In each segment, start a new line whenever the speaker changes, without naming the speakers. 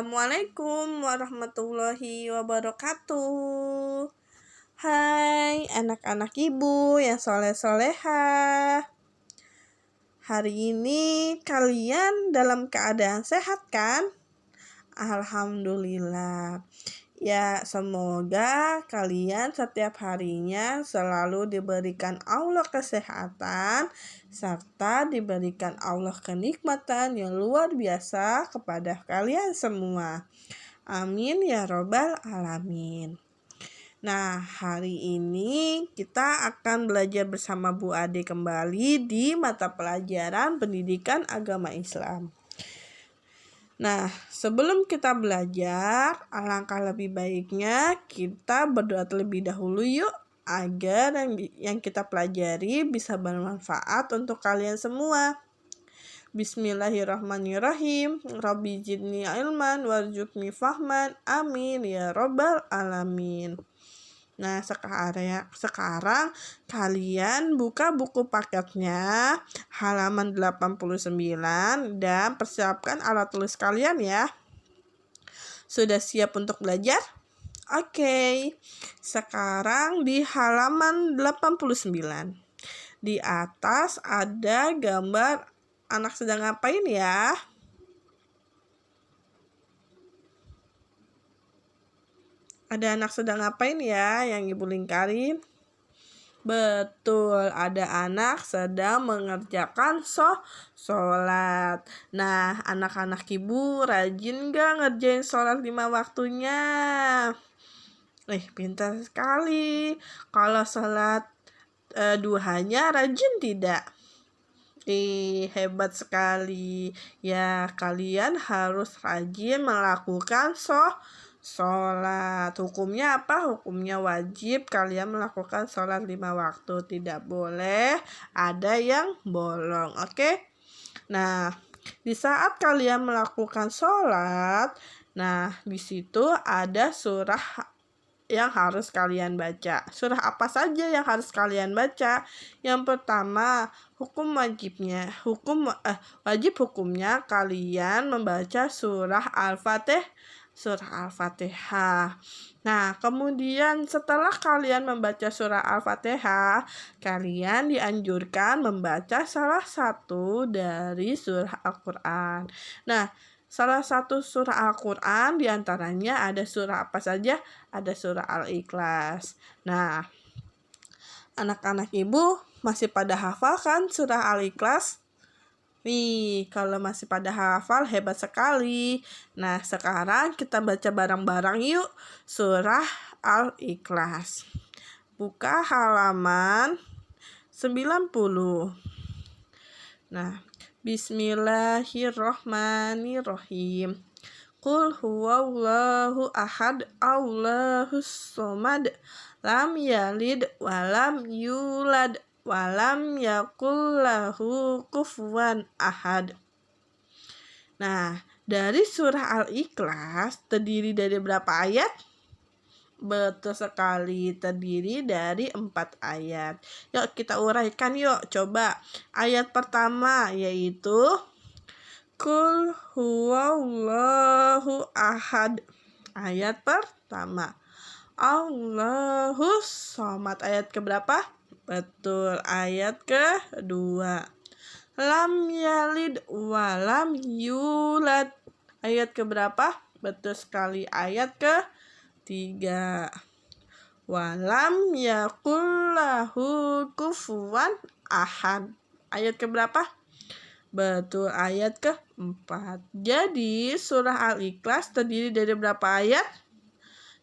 Assalamualaikum warahmatullahi wabarakatuh. Hai anak-anak ibu yang soleh-solehah. Hari ini kalian dalam keadaan sehat kan? Alhamdulillah. Ya, semoga kalian setiap harinya selalu diberikan Allah kesehatan serta diberikan Allah kenikmatan yang luar biasa kepada kalian semua. Amin ya robbal alamin. Nah, hari ini kita akan belajar bersama Bu Ade kembali di mata pelajaran Pendidikan Agama Islam. Nah, sebelum kita belajar, alangkah lebih baiknya kita berdoa terlebih dahulu yuk, agar yang kita pelajari bisa bermanfaat untuk kalian semua. Bismillahirrahmanirrahim. Rabbi zidni ilman warzuqni fahman. Amin ya robbal alamin. Nah, sekarang kalian buka buku paketnya halaman 89 dan persiapkan alat tulis kalian ya. Sudah siap untuk belajar? Oke. Sekarang di halaman 89. Di atas ada gambar anak sedang ngapain ya? Ada anak sedang ngapain ya yang ibu lingkarin? Betul, ada anak sedang mengerjakan sholat. Nah, anak-anak ibu rajin gak ngerjain sholat 5 waktunya? Pintar sekali. Kalau sholat duhanya rajin tidak? Hebat sekali. Ya, kalian harus rajin melakukan sholat. Hukumnya apa? Hukumnya wajib kalian melakukan sholat 5 waktu. Tidak boleh ada yang bolong. Oke? Nah, di saat kalian melakukan sholat, nah di situ ada surah yang harus kalian baca. Surah apa saja yang harus kalian baca? Yang pertama, wajib hukumnya kalian membaca surah Al-Fatihah. Nah, kemudian setelah kalian membaca surah Al-Fatihah, kalian dianjurkan membaca salah satu dari surah Al-Quran. Nah, salah satu surah Al-Quran diantaranya ada surah apa saja? Ada surah Al-Ikhlas. Nah, anak-anak ibu masih pada hafal kan surah Al-Ikhlas? Kalau masih pada hafal hebat sekali. Nah, sekarang kita baca bareng-bareng yuk surah Al-Ikhlas. Buka halaman 90. Nah, Bismillahirrahmanirrahim. Qul huwallahu ahad, Allahus somad, lam yalid walam yulad walam yakul lahu kufuwan ahad. Nah, dari surah Al-Ikhlas terdiri dari berapa ayat? Betul sekali, terdiri dari 4 ayat. Yuk kita uraikan yuk. Coba ayat pertama yaitu Qul huwallahu ahad. Ayat pertama. Allahus somad. Ayat keberapa? Betul, ayat kedua. Lam yalid walam yulad. Ayat keberapa? Betul sekali, ayat ketiga. Walam yakul lahu kufuwan ahad. Ayat keberapa? Betul, ayat keempat. Jadi surah Al-Ikhlas terdiri dari berapa ayat?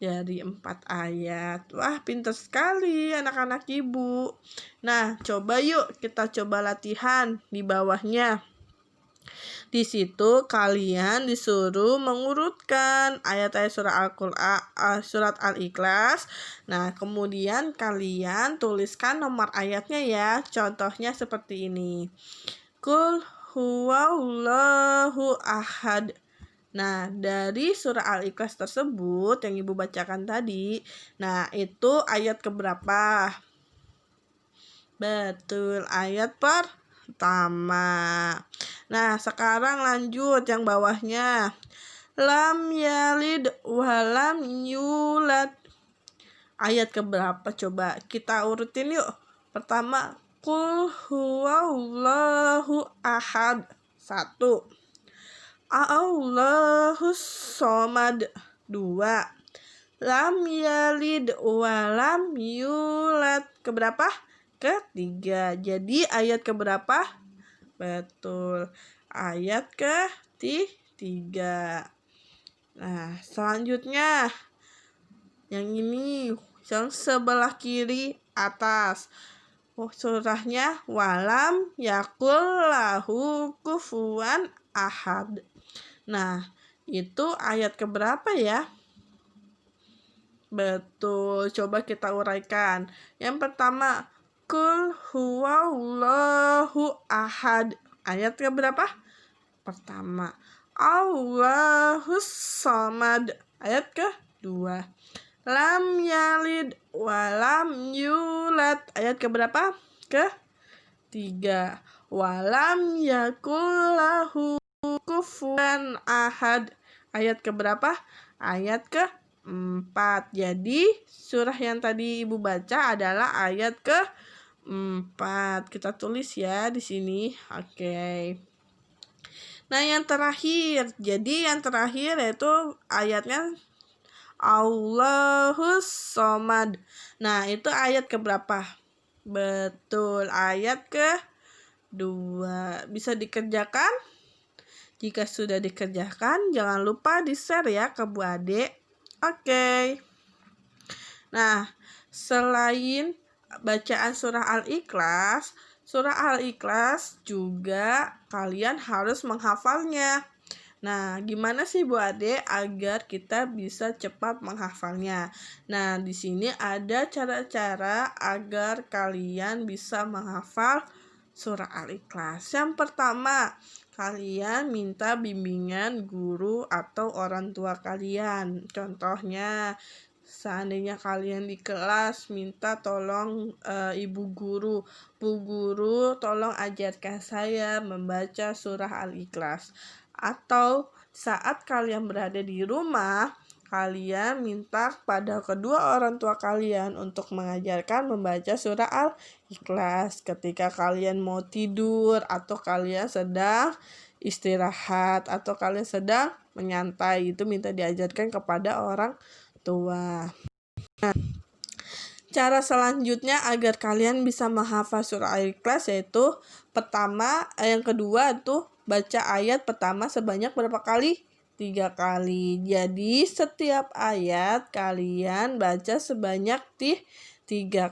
Dari 4 ayat. Wah, pintar sekali anak-anak ibu. Nah, coba yuk kita coba latihan di bawahnya. Di situ kalian disuruh mengurutkan ayat-ayat surah Al-Qur'an, surat Al-Ikhlas. Nah, kemudian kalian tuliskan nomor ayatnya ya. Contohnya seperti ini. Qul huwallahu ahad. Nah, dari surah Al-Ikhlas tersebut yang ibu bacakan tadi, nah itu ayat keberapa? Betul, ayat pertama. Nah, sekarang lanjut yang bawahnya. lam yalid walam yulad. Ayat keberapa coba? Kita urutin yuk. Pertama, qul huwallahu ahad. 1. Allahus somad. 2. Lam yalid walam yulad. Keberapa? Ketiga. Jadi ayat keberapa? Betul. Ayat ketiga. Nah, selanjutnya yang ini, yang sebelah kiri atas. Surahnya walam yakul lahu kufuwan ahad. Nah, itu ayat keberapa ya? Betul, coba kita uraikan. Yang pertama, qul huwallahu ahad. Ayat keberapa? Pertama. Allahus somad. Ayat kedua. Lam yalid walam yulad. Ayat keberapa? Ketiga. Walam yakul lahu kufuwan ahad. Ayat keberapa? Ayat ke-4. Jadi surah yang tadi Ibu baca adalah ayat ke-4. Kita tulis ya di sini. Oke. Nah, yang terakhir. Jadi yang terakhir yaitu ayatnya Allahus somad. Nah, itu ayat keberapa? Betul, ayat ke-2. Bisa dikerjakan? Jika sudah dikerjakan, jangan lupa di-share ya ke Bu Ade. Oke. Nah, selain bacaan surah Al-Ikhlas juga kalian harus menghafalnya. Nah, gimana sih Bu Ade agar kita bisa cepat menghafalnya? Nah, di sini ada cara-cara agar kalian bisa menghafal surah Al-Ikhlas. Yang pertama, kalian minta bimbingan guru atau orang tua kalian. Contohnya, seandainya kalian di kelas minta tolong ibu guru, Bu guru tolong ajarkan saya membaca surah Al-Ikhlas. Atau saat kalian berada di rumah, kalian minta pada kedua orang tua kalian untuk mengajarkan membaca surah Al-Ikhlas ketika kalian mau tidur, atau kalian sedang istirahat, atau kalian sedang menyantai. Itu minta diajarkan kepada orang tua. Nah, cara selanjutnya agar kalian bisa menghafal surah Al-Ikhlas yaitu yang kedua tuh baca ayat pertama sebanyak berapa kali? 3 kali. Jadi setiap ayat kalian baca sebanyak 3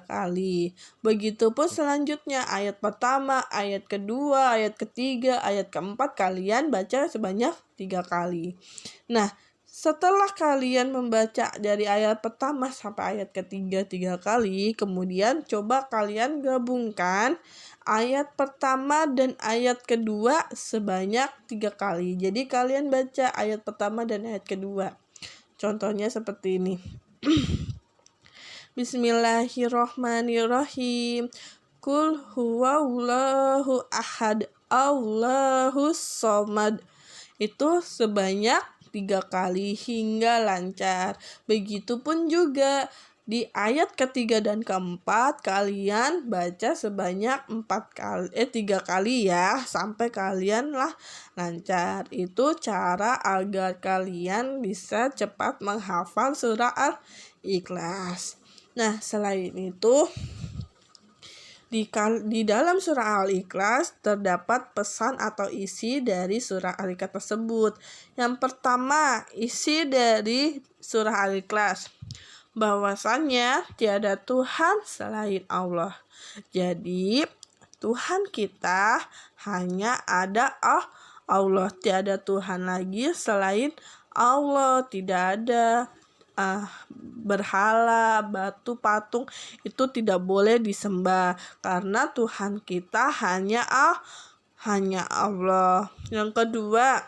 kali. Begitupun selanjutnya ayat pertama, ayat kedua, ayat ketiga, ayat keempat kalian baca sebanyak 3 kali. Nah, setelah kalian membaca dari ayat pertama sampai ayat ketiga 3 kali, kemudian coba kalian gabungkan ayat pertama dan ayat kedua sebanyak 3 kali. Jadi kalian baca ayat pertama dan ayat kedua. Contohnya seperti ini. Bismillahirrohmanirrohim. Qul huwallahu ahad. Allahus somad. Itu sebanyak 3 kali hingga lancar. Begitupun juga di ayat ketiga dan keempat kalian baca sebanyak 3 kali ya, sampai kalian lah lancar. Itu cara agar kalian bisa cepat menghafal surah Al-Ikhlas. Nah, selain itu di dalam surah Al-Ikhlas terdapat pesan atau isi dari surah Al-Ikhlas tersebut. Yang pertama, isi dari surah Al-Ikhlas bahwasannya tiada Tuhan selain Allah. Jadi Tuhan kita hanya ada Allah, tiada Tuhan lagi selain Allah. Tidak ada berhala, batu, patung, itu tidak boleh disembah karena Tuhan kita hanya Allah. Yang kedua,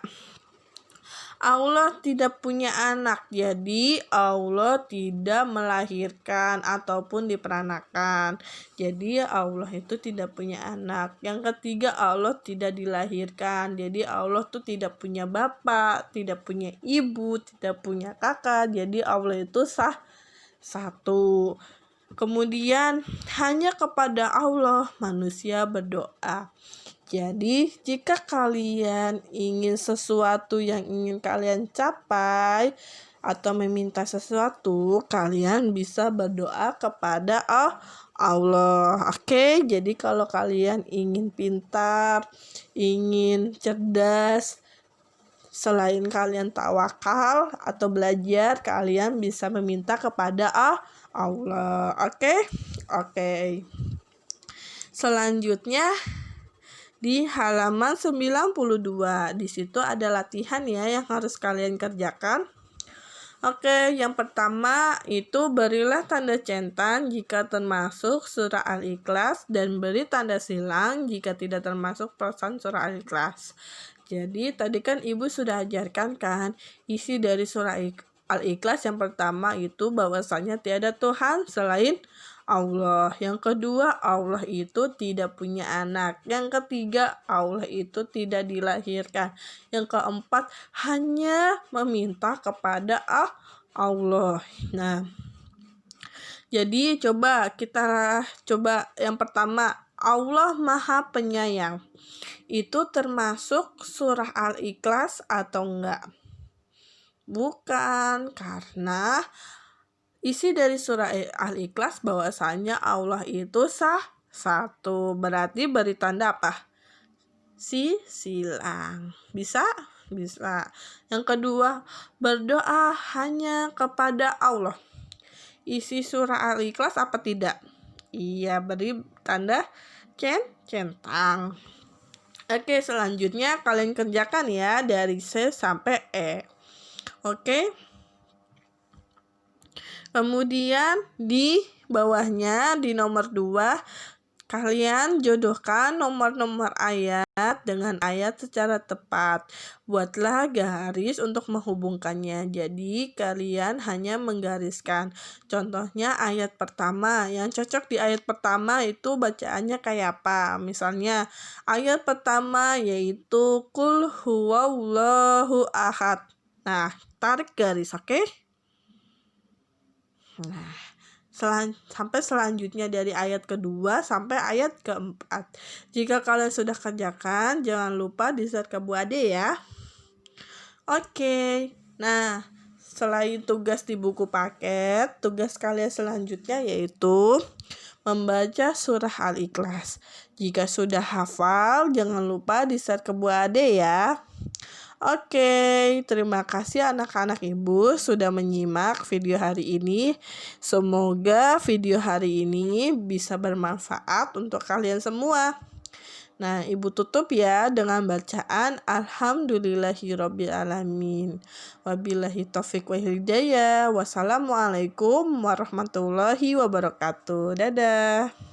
Allah tidak punya anak, jadi Allah tidak melahirkan ataupun diperanakan. Jadi Allah itu tidak punya anak. Yang ketiga, Allah tidak dilahirkan. Jadi Allah tuh tidak punya bapak, tidak punya ibu, tidak punya kakak. Jadi Allah itu satu. Kemudian hanya kepada Allah manusia berdoa. Jadi, jika kalian ingin sesuatu yang ingin kalian capai atau meminta sesuatu, kalian bisa berdoa kepada Allah. Oke, jadi kalau kalian ingin pintar, ingin cerdas, selain kalian tawakal atau belajar, kalian bisa meminta kepada Allah. Oke. Selanjutnya di halaman 92. Di situ ada latihan ya yang harus kalian kerjakan. Oke, yang pertama itu berilah tanda centang jika termasuk surah Al-Ikhlas dan beri tanda silang jika tidak termasuk perasaan surah Al-Ikhlas. Jadi tadi kan Ibu sudah ajarkan kan isi dari surah Al-Ikhlas. Yang pertama itu bahwasanya tiada Tuhan selain Allah. Yang kedua, Allah itu tidak punya anak. Yang ketiga, Allah itu tidak dilahirkan. Yang keempat, hanya meminta kepada Allah. Nah, jadi kita coba yang pertama, Allah Maha Penyayang. Itu termasuk surah Al-Ikhlas atau enggak? Bukan, karena isi dari surah Al-Ikhlas bahwasanya Allah itu satu. Berarti beri tanda apa? Silang. Bisa? Bisa. Yang kedua, berdoa hanya kepada Allah. Isi surah Al-Ikhlas apa tidak? Iya, beri tanda centang. Oke, selanjutnya kalian kerjakan ya dari C sampai E. Oke. Kemudian di bawahnya di nomor 2, kalian jodohkan nomor-nomor ayat dengan ayat secara tepat. Buatlah garis untuk menghubungkannya. Jadi kalian hanya menggariskan. Contohnya ayat pertama. Yang cocok di ayat pertama itu bacaannya kayak apa? Misalnya ayat pertama yaitu Qul huwallahu ahad. Nah, tarik garis, oke? Nah, sampai selanjutnya dari ayat kedua sampai ayat keempat. Jika kalian sudah kerjakan, jangan lupa di-share ke Bu Ade ya. Oke. Nah, selain tugas di buku paket, tugas kalian selanjutnya yaitu membaca surah Al-Ikhlas. Jika sudah hafal, jangan lupa di-share ke Bu Ade ya. Oke, terima kasih anak-anak Ibu sudah menyimak video hari ini. Semoga video hari ini bisa bermanfaat untuk kalian semua. Nah, Ibu tutup ya dengan bacaan Alhamdulillahirrabbilalamin. Wabillahi taufiq wa hidayah. Wassalamualaikum warahmatullahi wabarakatuh. Dadah.